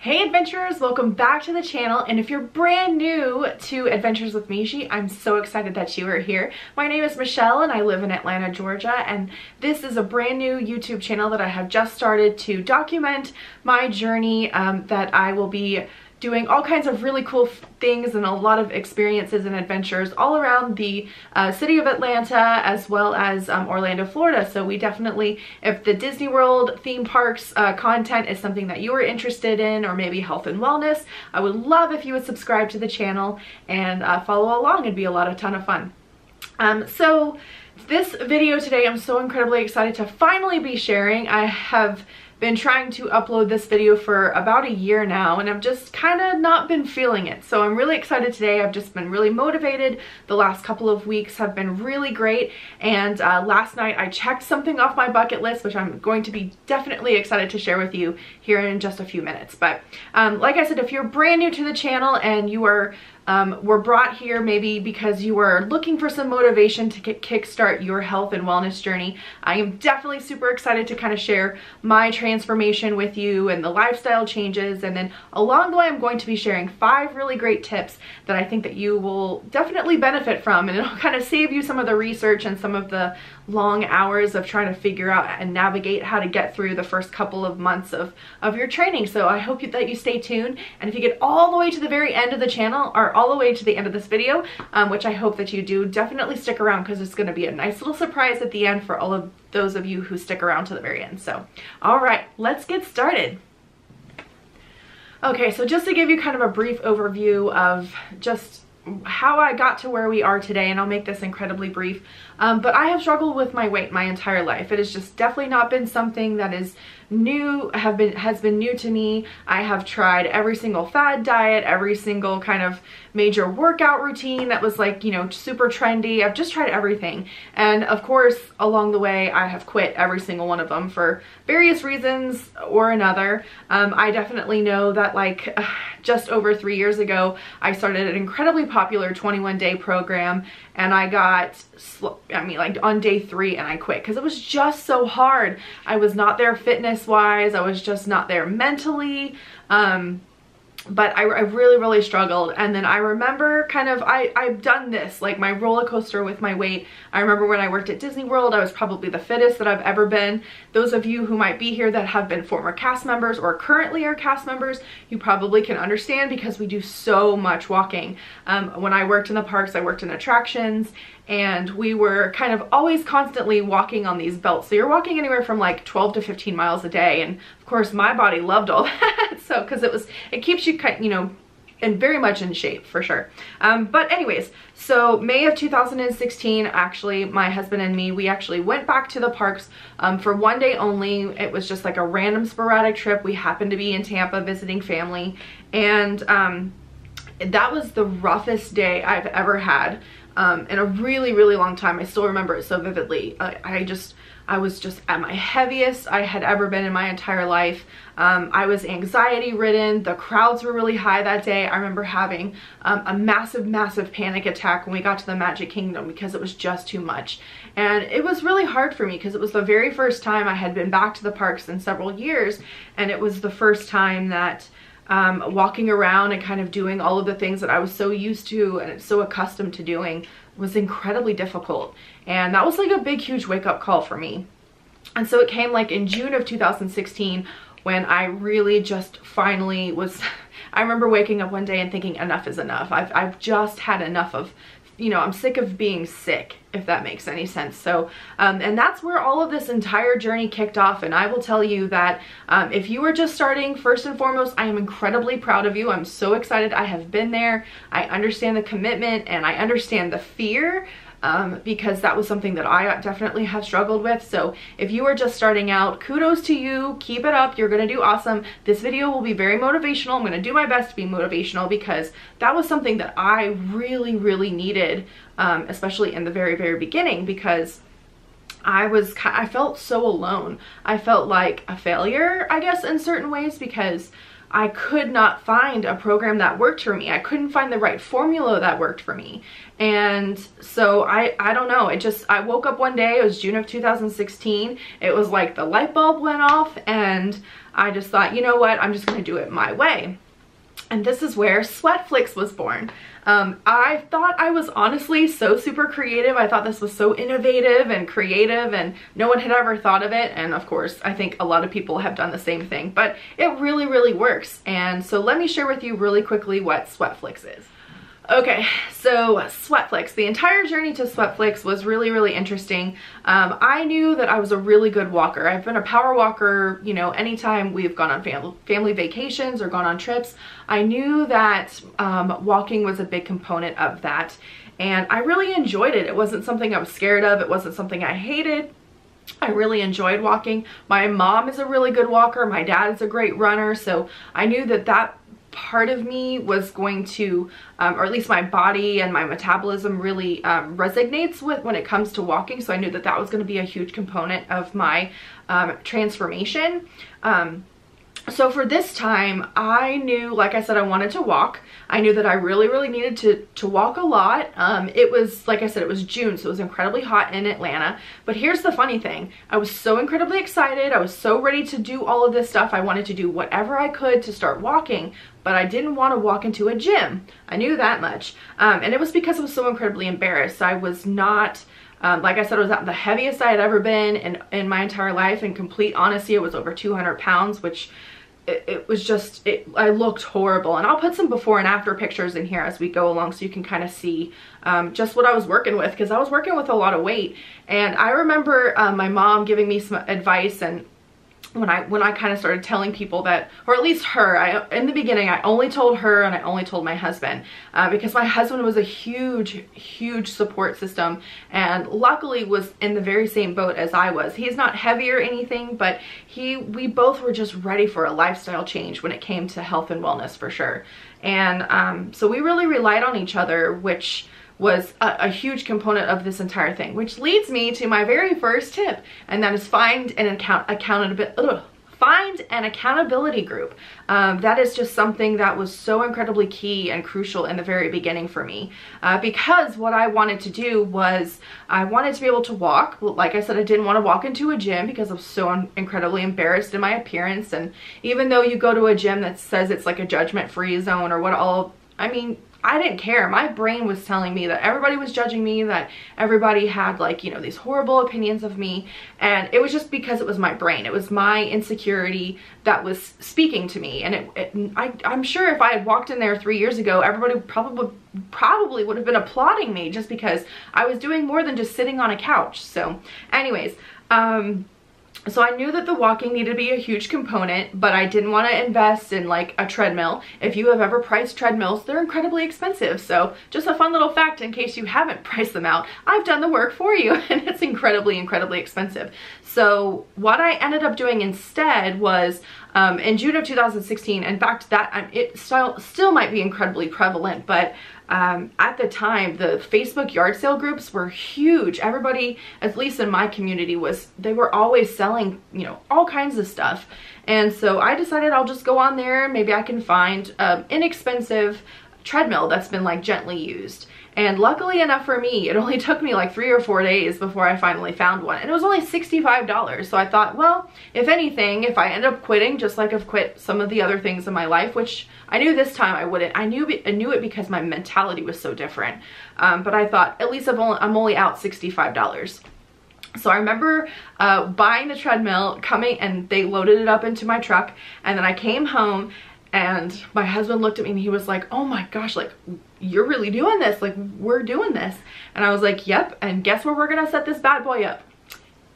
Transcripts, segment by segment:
Hey adventurers, welcome back to the channel, and if you're brand new to Adventures with Mishi, I'm so excited that you are here. My name is Michelle and I live in Atlanta, Georgia, and this is a brand new YouTube channel that I have just started to document my journey that I will be doing all kinds of really cool things and a lot of experiences and adventures all around the city of Atlanta as well as Orlando, Florida. So we definitely, if the Disney World theme parks content is something that you are interested in, or maybe health and wellness, I would love if you would subscribe to the channel and follow along. It'd be a ton of fun. So this video today, I'm so incredibly excited to finally be sharing. I have been trying to upload this video for about a year now, and I've just kind of not been feeling it. So I'm really excited today. I've just been really motivated. The last couple of weeks have been really great, and last night I checked something off my bucket list, which I'm going to be definitely excited to share with you here in just a few minutes. But like I said, if you're brand new to the channel and you are were brought here maybe because you are looking for some motivation to kickstart your health and wellness journey, I am definitely super excited to kind of share my transformation with you and the lifestyle changes. And then along the way, I'm going to be sharing 5 really great tips that I think that you will definitely benefit from, and it'll kind of save you some of the research and some of the long hours of trying to figure out and navigate how to get through the first couple of months of your training. So I hope that you stay tuned, and if you get all the way to the very end of the channel, or all the way to the end of this video, which I hope that you do, definitely stick around because it's going to be a nice little surprise at the end for all of those of you who stick around to the very end. So all right, let's get started. Okay, so just to give you kind of a brief overview of just how I got to where we are today, and I'll make this incredibly brief, but I have struggled with my weight my entire life. It has just definitely not been something that is new, has been new to me. I have tried every single fad diet, every single kind of major workout routine that was like, you know, super trendy. I've just tried everything, and of course along the way I have quit every single one of them for various reasons or another. I definitely know that like just over 3 years ago I started an incredibly popular 21-day program, and I got, like on day 3, and I quit because it was just so hard. I was not there fitness wise, I was just not there mentally, but I really struggled. And then I remember kind of, I've done this, like my roller coaster with my weight. I remember when I worked at Disney World, I was probably the fittest that I've ever been. Those of you who might be here that have been former cast members or currently are cast members, you probably can understand because we do so much walking. When I worked in the parks, I worked in attractions, and we were kind of always constantly walking on these belts. So you're walking anywhere from like 12 to 15 miles a day. And of course my body loved all that. So, cause it keeps you kind, you know, and very much in shape for sure. But anyways, so May of 2016, actually, my husband and me, we actually went back to the parks for one day only. It was just like a random sporadic trip. We happened to be in Tampa visiting family, and that was the roughest day I've ever had in a really long time. I still remember it so vividly. I was just at my heaviest I had ever been in my entire life. I was anxiety ridden. The crowds were really high that day. I remember having a massive panic attack when we got to the Magic Kingdom because it was just too much. And it was really hard for me because it was the very first time I had been back to the parks in several years, and it was the first time that walking around and kind of doing all of the things that I was so used to and so accustomed to doing was incredibly difficult. And that was like a big huge wake-up call for me. And so it came like in June of 2016 when I really just finally was I remember waking up one day and thinking enough is enough. I've just had enough of, you know, I'm sick of being sick, if that makes any sense. So, and that's where all of this entire journey kicked off. And I will tell you that if you are just starting, first and foremost, I am incredibly proud of you. I'm so excited. I have been there. I understand the commitment, and I understand the fear, because that was something that I definitely have struggled with. So if you are just starting out, kudos to you. Keep it up. You're going to do awesome. This video will be very motivational. I'm going to do my best to be motivational because that was something that I really needed, especially in the very beginning, because I felt so alone. I felt like a failure, I guess, in certain ways, because I could not find a program that worked for me. I couldn't find the right formula that worked for me. And so I don't know, I woke up one day, it was June of 2016, it was like the light bulb went off, and I just thought, you know what, I'm just gonna do it my way. And this is where Sweatflix was born. I thought I was honestly so super creative. I thought this was so innovative and creative, and no one had ever thought of it. And of course, I think a lot of people have done the same thing, but it really, really works. And so let me share with you really quickly what Sweatflix is. Okay, so Sweatflix, the entire journey to Sweatflix was really, really interesting. I knew that I was a really good walker. I've been a power walker, you know, anytime we've gone on family vacations or gone on trips. I knew that walking was a big component of that, and I really enjoyed it. It wasn't something I was scared of. It wasn't something I hated. I really enjoyed walking. My mom is a really good walker. My dad is a great runner, so I knew that that part of me was going to, or at least my body and my metabolism really resonates with when it comes to walking. So I knew that that was going to be a huge component of my transformation. So for this time, I knew, like I said, I wanted to walk. I knew that I really, really needed to walk a lot. It was, like I said, it was June, so it was incredibly hot in Atlanta. But here's the funny thing. I was so incredibly excited. I was so ready to do all of this stuff. I wanted to do whatever I could to start walking, but I didn't want to walk into a gym. I knew that much. And it was because I was so incredibly embarrassed. I was not... like I said, I was at the heaviest I had ever been in my entire life. In complete honesty, it was over 200 pounds, which it was just, I looked horrible. And I'll put some before and after pictures in here as we go along so you can kind of see just what I was working with, because I was working with a lot of weight. And I remember my mom giving me some advice, and when I kind of started telling people that, or at least her, in the beginning, I only told her and I only told my husband, because my husband was a huge, huge support system, and luckily was in the very same boat as I was. He's not heavy or anything, but we both were just ready for a lifestyle change when it came to health and wellness, for sure. And so we really relied on each other, which was a huge component of this entire thing, which leads me to my very first tip, and that is find an accountability group. That is just something that was so incredibly key and crucial in the very beginning for me, because what I wanted to do was I wanted to be able to walk. Like I said, I didn't want to walk into a gym because I was so incredibly embarrassed in my appearance. And even though you go to a gym that says it's like a judgment-free zone or what all, I mean, I didn't care. My brain was telling me that everybody was judging me, that everybody had, like, you know, these horrible opinions of me. And it was just because it was my brain. It was my insecurity that was speaking to me. And I'm sure if I had walked in there 3 years ago, everybody probably would have been applauding me, just because I was doing more than just sitting on a couch. So anyways, so I knew that the walking needed to be a huge component, but I didn't want to invest in like a treadmill. If you have ever priced treadmills, they're incredibly expensive. So just a fun little fact in case you haven't priced them out, I've done the work for you, and it's incredibly, incredibly expensive. So what I ended up doing instead was in June of 2016, in fact, that it still might be incredibly prevalent, but at the time, the Facebook yard sale groups were huge. Everybody, at least in my community, they were always selling, you know, all kinds of stuff. And so I decided I'll just go on there. Maybe I can find an inexpensive treadmill that's been like gently used. And luckily enough for me, it only took me like 3 or 4 days before I finally found one. And it was only $65. So I thought, well, if anything, if I end up quitting, just like I've quit some of the other things in my life, which I knew this time I wouldn't. I knew it because my mentality was so different. But I thought, at least I'm only out $65. So I remember buying the treadmill, coming, and they loaded it up into my truck. And then I came home, and my husband looked at me and he was like, oh my gosh, like, you're really doing this. Like, we're doing this. And I was like, yep. And guess where we're going to set this bad boy up?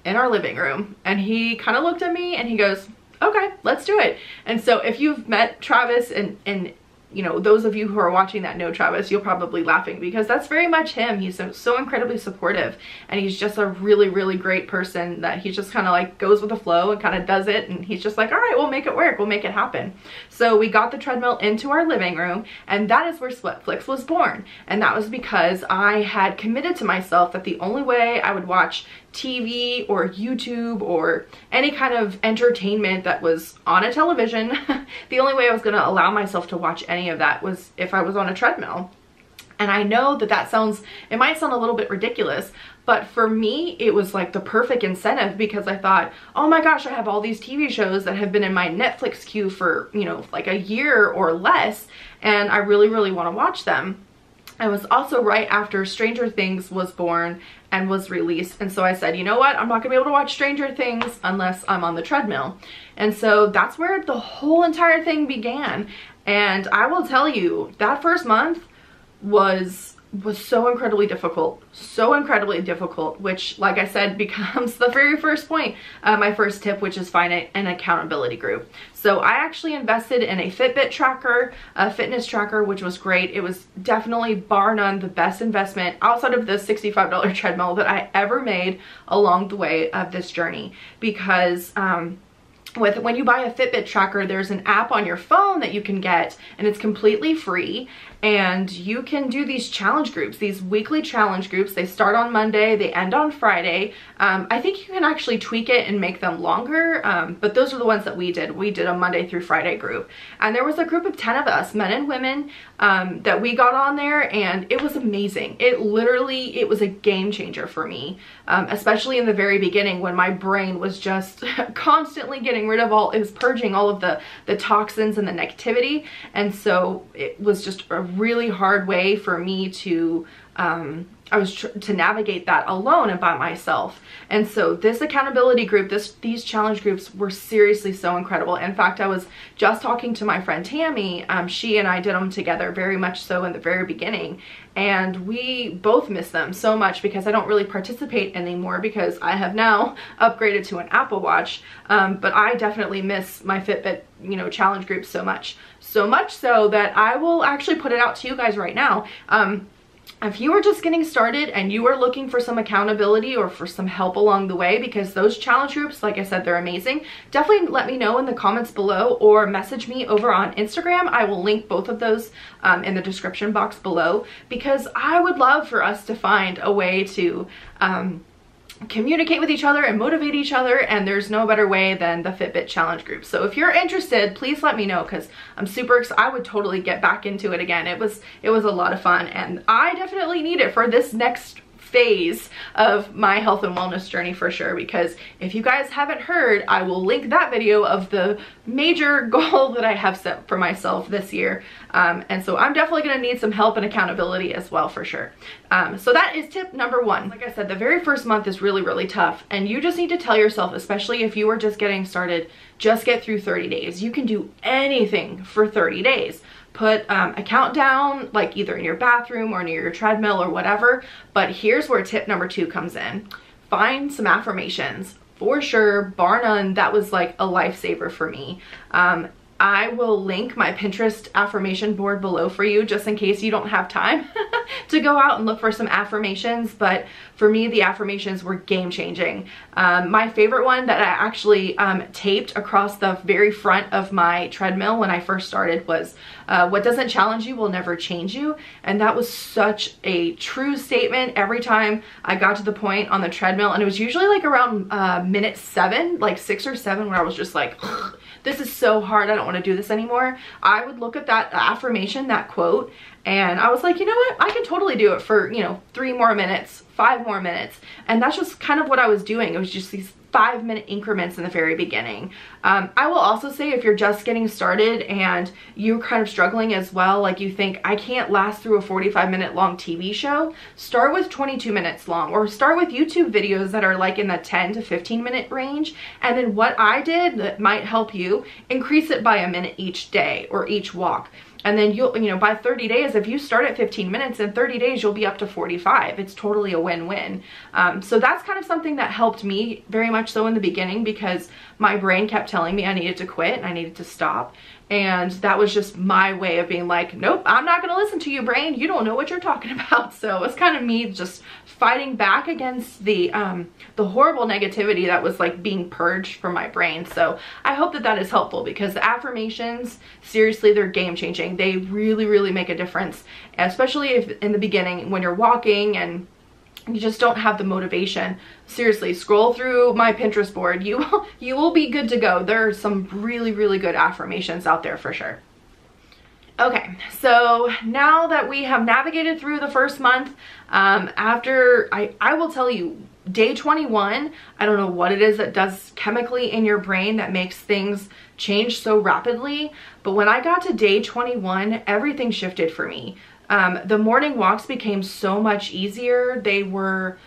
In our living room. And he kind of looked at me and he goes, okay, let's do it. And so if you've met Travis, and you know, those of you who are watching that know Travis, you'll probably laughing, because that's very much him. He's so incredibly supportive, and he's just a really, really great person that he just kind of like goes with the flow and kind of does it. And he's just like, all right, we'll make it work. We'll make it happen. So we got the treadmill into our living room, and that is where Sweatflix was born. And that was because I had committed to myself that the only way I would watch TV or YouTube or any kind of entertainment that was on a television, the only way I was going to allow myself to watch any of that was if I was on a treadmill. And I know that it might sound a little bit ridiculous, But for me, it was like the perfect incentive because I thought, oh my gosh, I have all these TV shows that have been in my Netflix queue for, you know, like a year or less, and I really, really want to watch them. It was also right after Stranger Things was born and was released, and so I said, you know what, I'm not gonna be able to watch Stranger Things unless I'm on the treadmill. And so that's where the whole entire thing began. And I will tell you, that first month was so incredibly difficult, which, like I said, becomes the very first point, my first tip, which is find an accountability group. So I actually invested in a Fitbit tracker, a fitness tracker, which was great. It was definitely, bar none, the best investment outside of the $65 treadmill that I ever made along the way of this journey, because when you buy a Fitbit tracker, there's an app on your phone that you can get, and it's completely free, and you can do these challenge groups, these weekly challenge groups. They start on Monday, they end on Friday. I think you can actually tweak it and make them longer, but those are the ones that we did. We did a Monday through Friday group, and there was a group of 10 of us, men and women, that we got on there, and it was amazing. It was a game changer for me, especially in the very beginning when my brain was just constantly getting rid of it was purging all of the toxins and the negativity. And so it was just a really hard way for me to to navigate that alone and by myself. And so this accountability group, these challenge groups were seriously so incredible. In fact, I was just talking to my friend Tammy. She and I did them together, very much so in the very beginning, and we both miss them so much because I don't really participate anymore because I have now upgraded to an Apple Watch. But I definitely miss my Fitbit, you know, challenge group so much so that I will actually put it out to you guys right now. If you are just getting started and you are looking for some accountability or for some help along the way, because those challenge groups, like I said, they're amazing, definitely let me know in the comments below or message me over on Instagram. I will link both of those in the description box below, because I would love for us to find a way to communicate with each other and motivate each other, and there's no better way than the Fitbit challenge group. So if you're interested, please let me know, because I'm super excited. I would totally get back into it again. It was a lot of fun, and I definitely need it for this next phase of my health and wellness journey for sure, because if you guys haven't heard, I will link that video of the major goal that I have set for myself this year. And so I'm definitely going to need some help and accountability as well for sure. So that is tip number one. Like I said, the very first month is really, really tough, and you just need to tell yourself, especially if you are just getting started, just get through 30 days. You can do anything for 30 days. Put a countdown, like either in your bathroom or near your treadmill or whatever. But here's where tip number 2 comes in. Find some affirmations. For sure, bar none, that was like a lifesaver for me. I will link my Pinterest affirmation board below for you, just in case you don't have time to go out and look for some affirmations. But for me, the affirmations were game changing. My favorite one that I actually taped across the very front of my treadmill when I first started was, what doesn't challenge you will never change you. And that was such a true statement every time I got to the point on the treadmill. And it was usually like around minute 7, like 6 or 7, where I was just like, this is so hard, I don't want to do this anymore. I would look at that affirmation, that quote, and I was like, you know what, I can totally do it for, you know, 3 more minutes, 5 more minutes. And that's just kind of what I was doing. It was just these 5-minute increments in the very beginning. I will also say, if you're just getting started and you're kind of struggling as well, like you think, I can't last through a 45-minute long TV show, start with 22 minutes long, or start with YouTube videos that are like in the 10 to 15-minute range. And then what I did that might help you, increase it by a minute each day or each walk. And then you'll, you know, by 30 days, if you start at 15 minutes, in 30 days, you'll be up to 45. It's totally a win-win. So that's kind of something that helped me very much so in the beginning, because my brain kept telling me I needed to quit and I needed to stop. And that was just my way of being like, nope, I'm not going to listen to you, brain. You don't know what you're talking about. So it was kind of me just fighting back against the horrible negativity that was like being purged from my brain. So I hope that that is helpful, because the affirmations, seriously, they're game changing. They really, really make a difference, especially if in the beginning when you're walking and you just don't have the motivation. Seriously, scroll through my Pinterest board. You will be good to go. There are some really, really good affirmations out there for sure. Okay, so now that we have navigated through the first month, after I will tell you, day 21, I don't know what it is that does chemically in your brain that makes things change so rapidly, but when I got to day 21, everything shifted for me. The morning walks became so much easier. They were,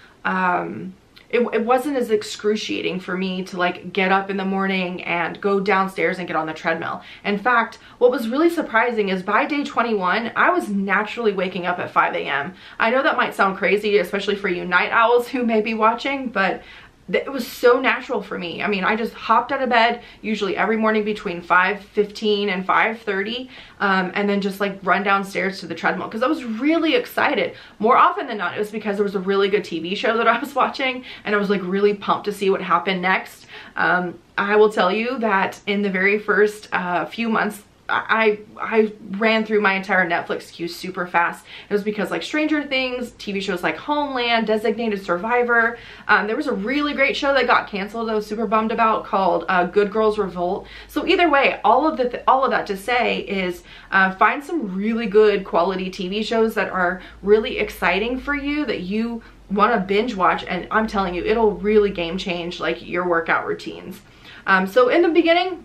it wasn't as excruciating for me to like get up in the morning and go downstairs and get on the treadmill. In fact, what was really surprising is by day 21, I was naturally waking up at 5 a.m. I know that might sound crazy, especially for you night owls who may be watching, but it was so natural for me. I mean, I just hopped out of bed usually every morning between 5:15 and 5:30, and then just like run downstairs to the treadmill because I was really excited. More often than not, it was because there was a really good TV show that I was watching and I was like really pumped to see what happened next. I will tell you that in the very first few months, I ran through my entire Netflix queue super fast. It was because like Stranger Things, TV shows like Homeland, Designated Survivor. There was a really great show that got canceled that I was super bummed about called Good Girls Revolt. So either way, all of that to say is find some really good quality TV shows that are really exciting for you, that you want to binge watch, and I'm telling you, it'll really game change like your workout routines. So in the beginning,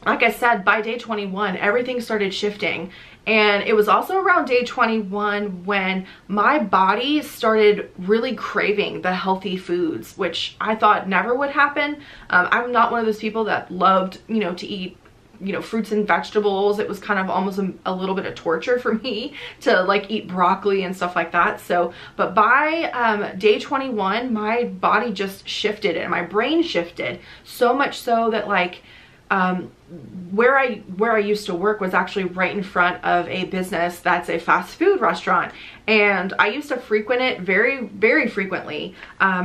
like I said, by day 21, everything started shifting. And it was also around day 21 when my body started really craving the healthy foods, which I thought never would happen. I'm not one of those people that loved, you know, to eat, you know, fruits and vegetables. It was kind of almost a little bit of torture for me to like eat broccoli and stuff like that. So, but by day 21, my body just shifted and my brain shifted so much so that like, where I used to work was actually right in front of a business that's a fast food restaurant, and I used to frequent it very frequently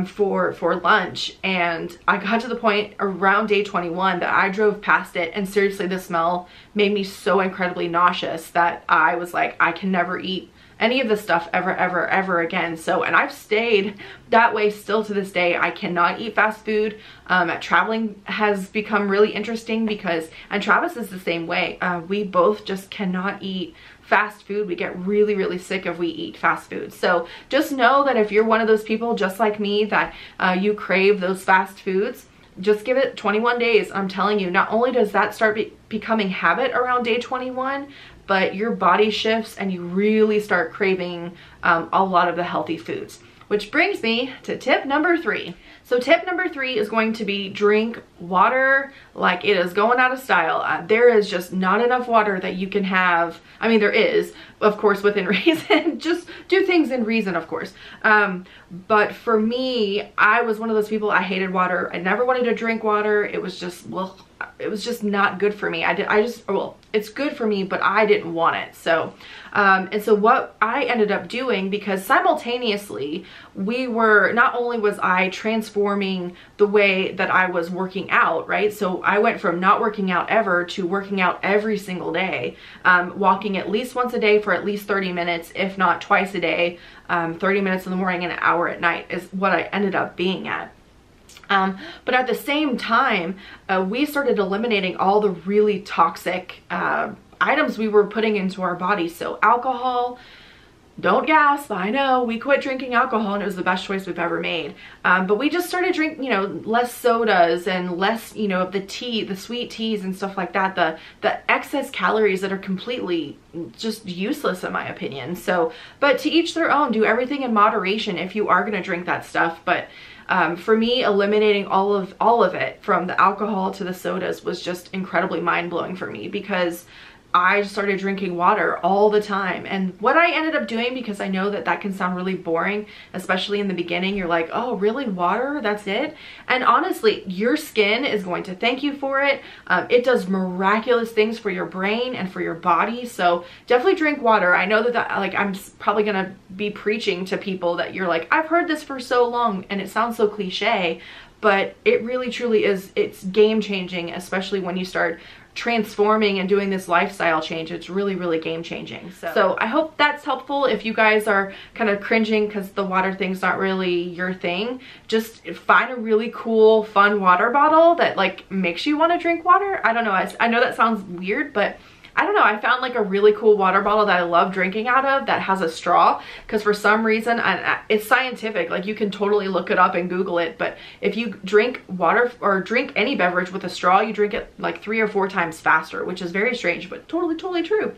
for lunch. And I got to the point around day 21 that I drove past it, and seriously, the smell made me so incredibly nauseous that I was like, I can never eat any of this stuff ever again. So, and I've stayed that way still to this day. I cannot eat fast food. Traveling has become really interesting because, and Travis is the same way. We both just cannot eat fast food. We get really sick if we eat fast food. So just know that if you're one of those people just like me that you crave those fast foods, just give it 21 days. I'm telling you, not only does that start becoming habit around day 21, but your body shifts and you really start craving a lot of the healthy foods. Which brings me to tip number 3. So tip number 3 is going to be drink water like it is going out of style. There is just not enough water that you can have. I mean, there is, of course, within reason. Just do things in reason, of course. But for me, I was one of those people, I hated water. I never wanted to drink water. It was just, well, it was just not good for me. Well, it's good for me, but I didn't want it. So, and so what I ended up doing, because simultaneously not only was I transforming the way that I was working out, right? So I went from not working out ever to working out every single day, walking at least once a day for at least 30 minutes, if not twice a day, 30 minutes in the morning and an hour at night is what I ended up being at. But at the same time, we started eliminating all the really toxic items we were putting into our body. So alcohol, don't gasp, I know, we quit drinking alcohol and it was the best choice we've ever made. But we just started drinking, you know, less sodas and less, you know, of the tea, the sweet teas and stuff like that, the excess calories that are completely just useless in my opinion. So, but to each their own, do everything in moderation if you are going to drink that stuff. But for me, eliminating all of it, from the alcohol to the sodas, was just incredibly mind-blowing for me, because I started drinking water all the time. And what I ended up doing, because I know that that can sound really boring, especially in the beginning, you're like, oh really, water, that's it? And honestly, your skin is going to thank you for it. It does miraculous things for your brain and for your body. So definitely drink water. I know that like, I'm probably gonna be preaching to people that you're like, I've heard this for so long and it sounds so cliche, but it really truly is. It's game changing, especially when you start transforming and doing this lifestyle change. It's really game changing. So I hope that's helpful. If you guys are kind of cringing because the water thing's not really your thing, just find a really cool, fun water bottle that like makes you want to drink water. I don't know, I know that sounds weird, but I don't know, I found like a really cool water bottle that I love drinking out of that has a straw, because for some reason, and it's scientific, like you can totally look it up and Google it, but if you drink water or drink any beverage with a straw, you drink it like 3 or 4 times faster, which is very strange, but totally true.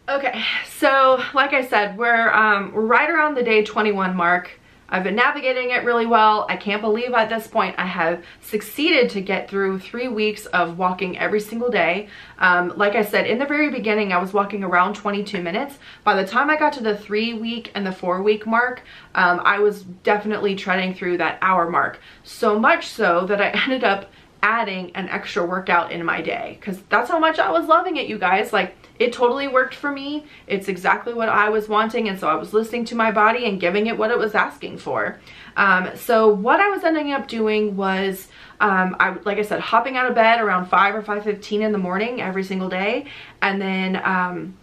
Okay, so like I said, we're right around the day 21 mark. I've been navigating it really well. I can't believe at this point I have succeeded to get through 3 weeks of walking every single day. Like I said, in the very beginning, I was walking around 22 minutes. By the time I got to the 3-week and the 4-week mark, I was definitely treading through that hour mark. So much so that I ended up adding an extra workout in my day, because that's how much I was loving it, you guys. Like, it totally worked for me. It's exactly what I was wanting, and so I was listening to my body and giving it what it was asking for. So what I was ending up doing was, like I said, hopping out of bed around 5 or 5:15 in the morning every single day, and then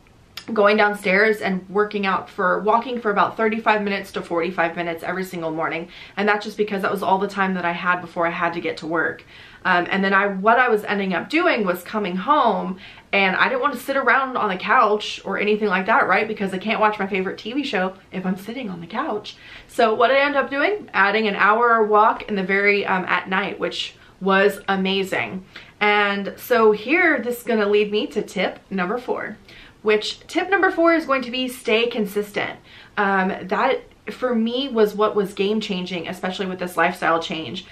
going downstairs and walking for about 35 minutes to 45 minutes every single morning. And that's just because that was all the time that I had before I had to get to work. And then what I was ending up doing was coming home, and I didn't want to sit around on the couch or anything like that, right? Because I can't watch my favorite TV show if I'm sitting on the couch. So what I ended up doing, adding an hour walk in the very, at night, which was amazing. And so here, this is going to lead me to tip number 4. Which tip number 4 is going to be stay consistent. That for me was what was game changing, especially with this lifestyle change.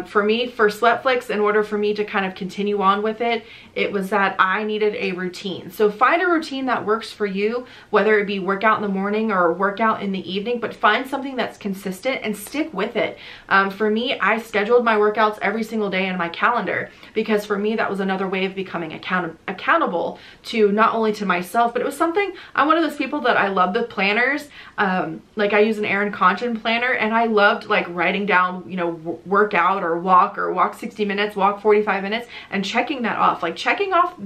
For me, for Sweatflix, in order for me to kind of continue on with it, it was that I needed a routine. So find a routine that works for you, whether it be workout in the morning or workout in the evening, but find something that's consistent and stick with it. For me, I scheduled my workouts every single day in my calendar, because for me, that was another way of becoming accountable to not only to myself, but it was something, I'm one of those people that I love the planners. Like I use an Erin Condren planner, and I loved like writing down, you know, workout or walk 60 minutes, walk 45 minutes, and checking that off. Like checking off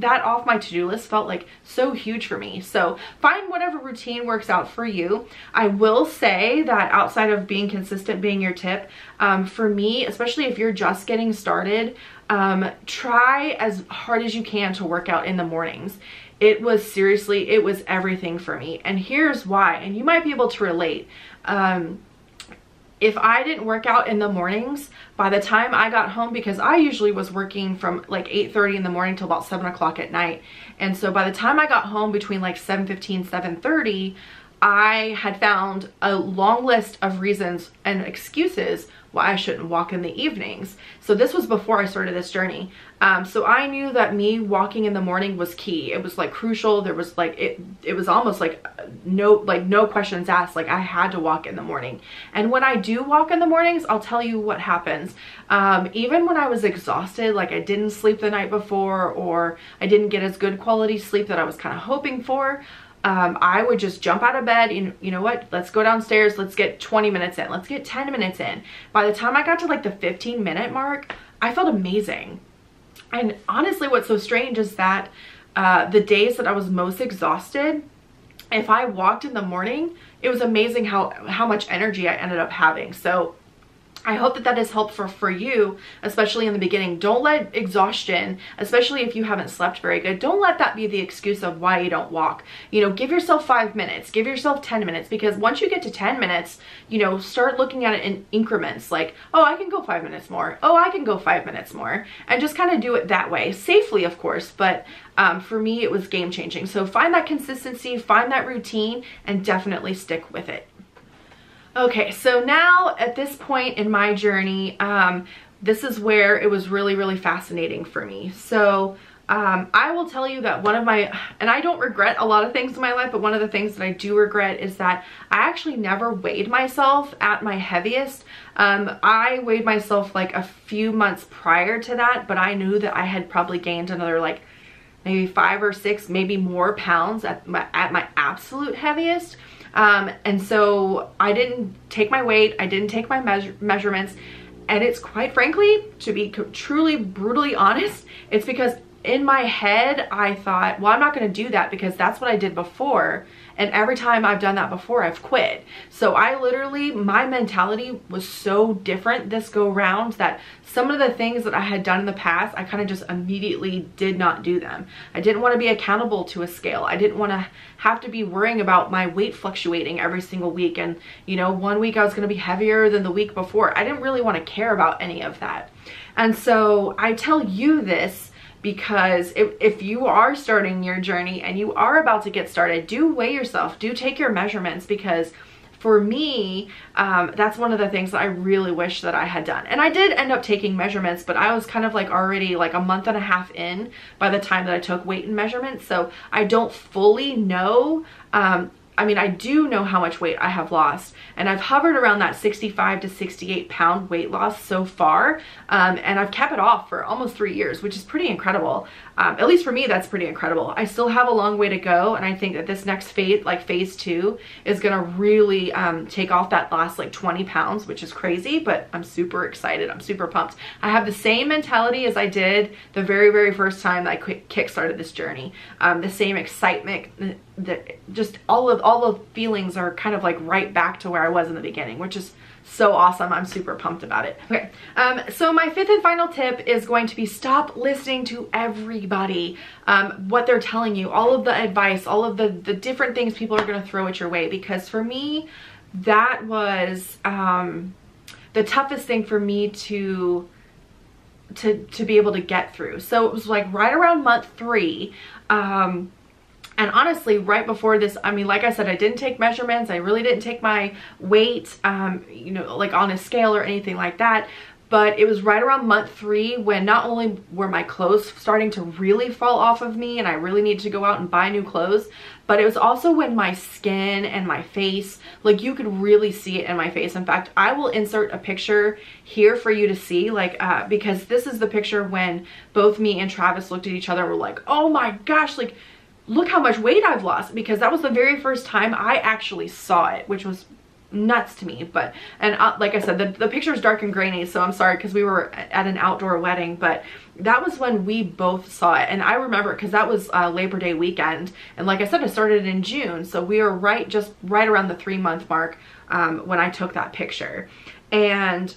my to-do list felt like so huge for me. So find whatever routine works out for you. I will say that outside of being consistent being your tip, for me, especially if you're just getting started, try as hard as you can to work out in the mornings. It was everything for me. And here's why, and you might be able to relate. If I didn't work out in the mornings, by the time I got home, because I usually was working from like 8:30 in the morning till about 7 o'clock at night. And so by the time I got home between like 7:15, 7:30, I had found a long list of reasons and excuses why I shouldn't walk in the evenings. So this was before I started this journey. So I knew that me walking in the morning was key. It was like crucial. There was like, it was almost like no questions asked. Like I had to walk in the morning. And when I do walk in the mornings, I'll tell you what happens. Even when I was exhausted, like I didn't sleep the night before, or I didn't get as good quality sleep that I was kind of hoping for, I would just jump out of bed and, you know what, let's go downstairs, let's get 20 minutes in, let's get 10 minutes in. By the time I got to like the 15-minute mark, I felt amazing. And honestly, what's so strange is that the days that I was most exhausted, if I walked in the morning, it was amazing how much energy I ended up having. So I hope that that is helpful for you, especially in the beginning. Don't let exhaustion, especially if you haven't slept very good, don't let that be the excuse of why you don't walk. You know, give yourself 5 minutes, give yourself 10 minutes, because once you get to 10 minutes, you know, start looking at it in increments, like, oh, I can go 5 minutes more. Oh, I can go 5 minutes more. And just kind of do it that way, safely, of course, but for me, it was game changing. So find that consistency, find that routine, and definitely stick with it. Okay, so now at this point in my journey, this is where it was really fascinating for me. So I will tell you that one of my, and I don't regret a lot of things in my life, but one of the things that I do regret is that I actually never weighed myself at my heaviest. I weighed myself like a few months prior to that, but I knew that I had probably gained another like maybe 5 or 6, maybe more pounds at my absolute heaviest. And so I didn't take my weight, I didn't take my measurements, and it's quite frankly, to be truly brutally honest, it's because in my head, I thought, well, I'm not going to do that because that's what I did before. And every time I've done that before, I've quit. So I literally, my mentality was so different this go round that some of the things that I had done in the past, I kind of just immediately did not do them. I didn't want to be accountable to a scale. I didn't want to have to be worrying about my weight fluctuating every single week. And, you know, one week I was going to be heavier than the week before. I didn't really want to care about any of that. And so I tell you this because if you are starting your journey and you are about to get started, do weigh yourself, do take your measurements, because for me, that's one of the things that I really wish that I had done. And I did end up taking measurements, but I was kind of like already like a month and a half in by the time that I took weight and measurements. So I don't fully know. I mean, I do know how much weight I have lost, and I've hovered around that 65 to 68 pound weight loss so far. And I've kept it off for almost 3 years, which is pretty incredible. At least for me, that's pretty incredible. I still have a long way to go. And I think that this next phase, like phase 2, is going to really take off that last like 20 pounds, which is crazy, but I'm super excited. I'm super pumped. I have the same mentality as I did the very, very first time that I kickstarted this journey. The same excitement, that just all the feelings are kind of like right back to where I was in the beginning, which is so awesome. I'm super pumped about it. Okay, so my 5th and final tip is going to be stop listening to everybody, what they're telling you, all of the advice, all of the different things people are going to throw at your way. Because for me, that was the toughest thing for me to be able to get through. So it was like right around month 3. And honestly, right before this, I mean, like I said, I didn't take measurements. I really didn't take my weight, you know, like on a scale or anything like that. But it was right around month 3 when not only were my clothes starting to really fall off of me and I really needed to go out and buy new clothes, but it was also when my skin and my face, like you could really see it in my face. In fact, I will insert a picture here for you to see, like, because this is the picture when both me and Travis looked at each other and were like, oh my gosh, like, look how much weight I've lost, because that was the very first time I actually saw it, which was nuts to me. But, and like I said, the picture is dark and grainy, so I'm sorry, because we were at an outdoor wedding, but that was when we both saw it. And I remember because that was Labor Day weekend, and like I said, I started in June, so we were just right around the 3-month mark when I took that picture. And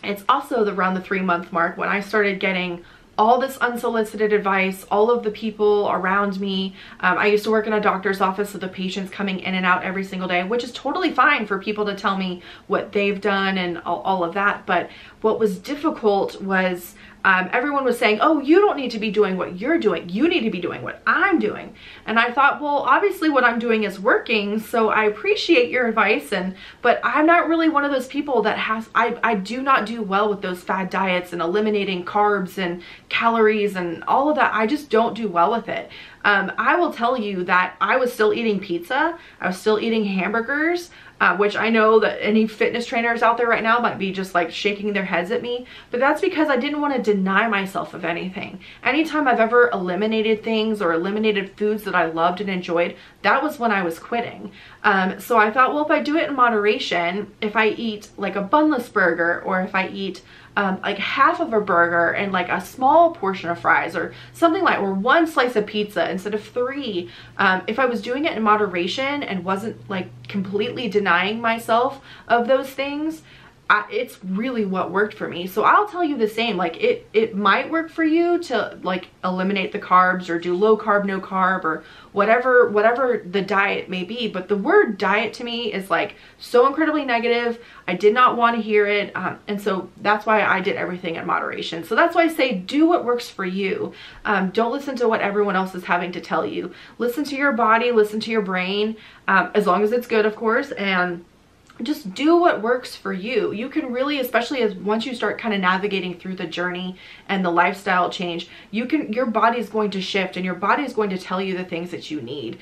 it's also around the 3-month mark when I started getting all this unsolicited advice, all of the people around me. I used to work in a doctor's office, so the patients coming in and out every single day, which is totally fine for people to tell me what they've done and all of that. But what was difficult was everyone was saying, oh, you don't need to be doing what you're doing. You need to be doing what I'm doing. And I thought, well, obviously what I'm doing is working, so I appreciate your advice. But I'm not really one of those people that I do not do well with those fad diets and eliminating carbs and calories and all of that. I just don't do well with it. I will tell you that I was still eating pizza. I was still eating hamburgers, which I know that any fitness trainers out there right now might be just like shaking their heads at me, but that's because I didn't want to deny myself of anything. Anytime I've ever eliminated things or eliminated foods that I loved and enjoyed, that was when I was quitting. So I thought, well, if I do it in moderation, if I eat like a bunless burger, or if I eat like half of a burger and like a small portion of fries or something like, or 1 slice of pizza instead of 3, if I was doing it in moderation and wasn't like completely denying myself of those things, it's really what worked for me. So I'll tell you the same, like it might work for you to like eliminate the carbs or do low carb, no carb, or whatever the diet may be. But the word diet to me is like so incredibly negative. I did not want to hear it. And so that's why I did everything in moderation. So that's why I say do what works for you. Don't listen to what everyone else is having to tell you. Listen to your body, listen to your brain, as long as it's good, of course, and just do what works for you. You can really, especially as once you start kind of navigating through the journey and the lifestyle change, your body is going to shift and your body is going to tell you the things that you need.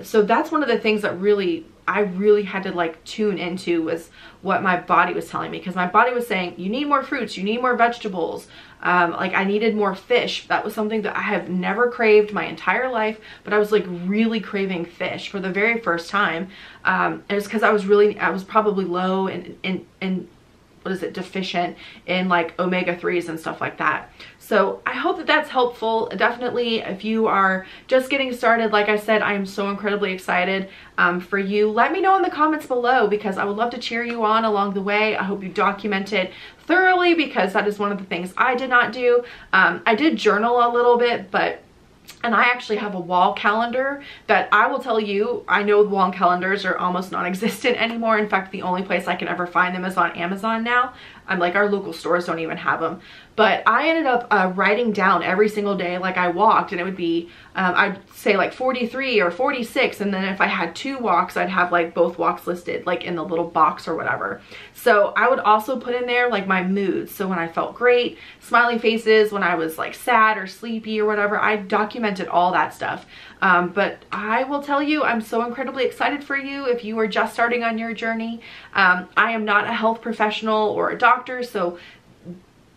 So that's one of the things that I really had to like tune into, was what my body was telling me, because my body was saying, you need more fruits, you need more vegetables. Like I needed more fish. That was something that I have never craved my entire life, but I was like really craving fish for the very first time. And it's because I was probably low and what is it, deficient in like omega-3s and stuff like that. So I hope that that's helpful. Definitely, if you are just getting started, like I said, I am so incredibly excited for you. Let me know in the comments below, because I would love to cheer you on along the way. I hope you document it thoroughly, because that is one of the things I did not do. I did journal a little bit, and I actually have a wall calendar that I will tell you, I know the wall calendars are almost non-existent anymore. In fact, the only place I can ever find them is on Amazon now. I'm like, our local stores don't even have them. But I ended up writing down every single day, like I walked, and it would be, I'd say like 43 or 46. And then if I had 2 walks, I'd have like both walks listed like in the little box or whatever. So I would also put in there like my moods. So when I felt great, smiley faces, when I was like sad or sleepy or whatever, I documented all that stuff. But I will tell you, I'm so incredibly excited for you if you are just starting on your journey. I am not a health professional or a doctor, so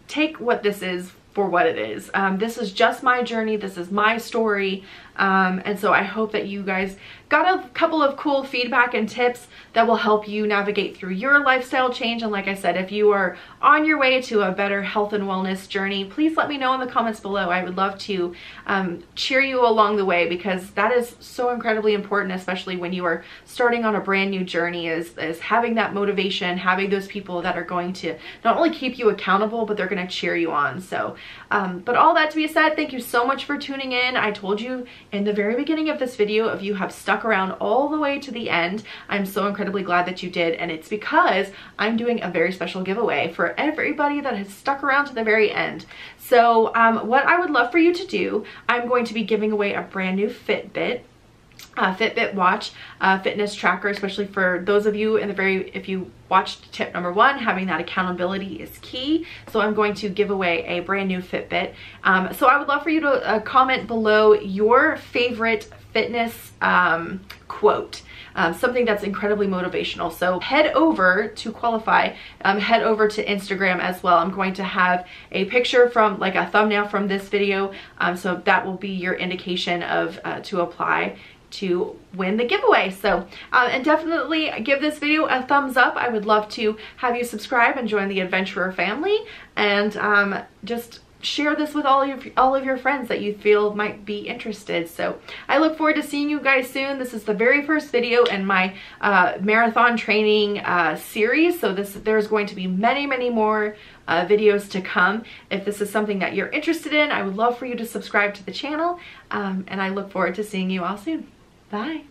take what this is for what it is. This is just my journey. This is my story. And so I hope that you guys got a couple of cool feedback and tips that will help you navigate through your lifestyle change. And like I said, if you are on your way to a better health and wellness journey, please let me know in the comments below. I would love to cheer you along the way, because that is so incredibly important, especially when you are starting on a brand new journey, is having that motivation, having those people that are going to not only keep you accountable, but they're going to cheer you on. So, but all that to be said, thank you so much for tuning in. I told you in the very beginning of this video, if you have stuck around all the way to the end, I'm so incredibly glad that you did. And it's because I'm doing a very special giveaway for everybody that has stuck around to the very end. So what I would love for you to do, I'm going to be giving away a brand new Fitbit watch, fitness tracker, especially for those of you if you watched tip number 1, having that accountability is key. So I'm going to give away a brand new Fitbit. So I would love for you to comment below your favorite fitness quote. Something that's incredibly motivational. So head over to qualify, head over to Instagram as well. I'm going to have a picture from like a thumbnail from this video. So that will be your indication of to apply to win the giveaway. So and definitely give this video a thumbs up. I would love to have you subscribe and join the adventurer family, and just share this with all of your friends that you feel might be interested. So I look forward to seeing you guys soon. This is the very first video in my marathon training series. So there's going to be many more videos to come. If this is something that you're interested in, I would love for you to subscribe to the channel. And I look forward to seeing you all soon. Bye.